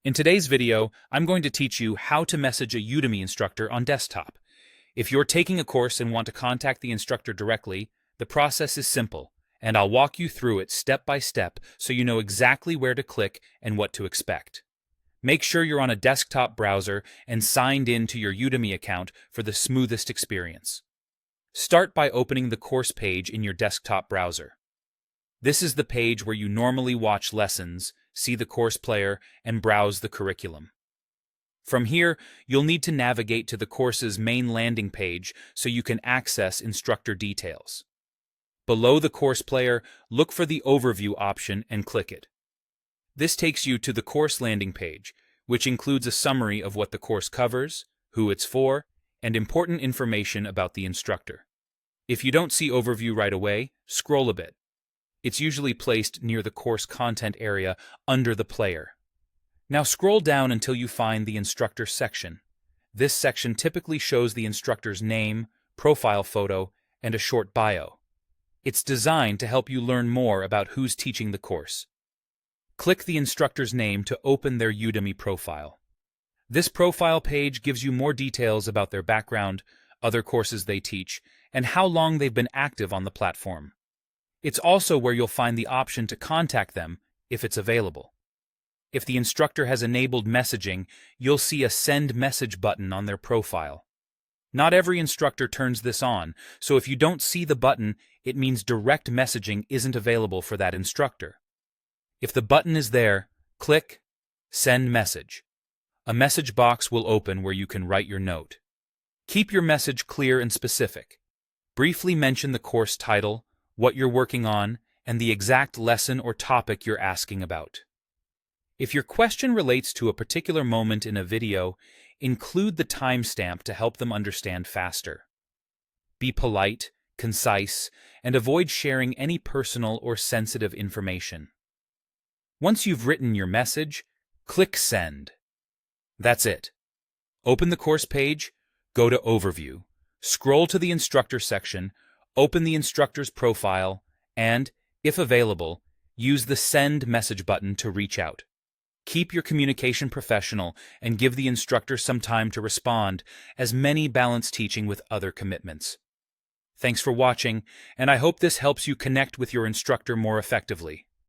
In today's video, I'm going to teach you how to message a Udemy instructor on desktop. If you're taking a course and want to contact the instructor directly, the process is simple, and I'll walk you through it step by step so you know exactly where to click and what to expect. Make sure you're on a desktop browser and signed in to your Udemy account for the smoothest experience. Start by opening the course page in your desktop browser. This is the page where you normally watch lessons, see the course player, and browse the curriculum. From here, you'll need to navigate to the course's main landing page so you can access instructor details. Below the course player, look for the Overview option and click it. This takes you to the course landing page, which includes a summary of what the course covers, who it's for, and important information about the instructor. If you don't see Overview right away, scroll a bit. It's usually placed near the course content area under the player. Now scroll down until you find the instructor section. This section typically shows the instructor's name, profile photo, and a short bio. It's designed to help you learn more about who's teaching the course. Click the instructor's name to open their Udemy profile. This profile page gives you more details about their background, other courses they teach, and how long they've been active on the platform. It's also where you'll find the option to contact them if it's available. If the instructor has enabled messaging, you'll see a Send Message button on their profile. Not every instructor turns this on, so if you don't see the button, it means direct messaging isn't available for that instructor. If the button is there, click Send Message. A message box will open where you can write your note. Keep your message clear and specific. Briefly mention the course title, what you're working on, and the exact lesson or topic you're asking about. If your question relates to a particular moment in a video, include the timestamp to help them understand faster. Be polite, concise, and avoid sharing any personal or sensitive information. Once you've written your message, click Send. That's it. Open the course page, go to Overview, scroll to the instructor section, open the instructor's profile, and, if available, use the Send Message button to reach out. Keep your communication professional and give the instructor some time to respond, as many balance teaching with other commitments. Thanks for watching, and I hope this helps you connect with your instructor more effectively.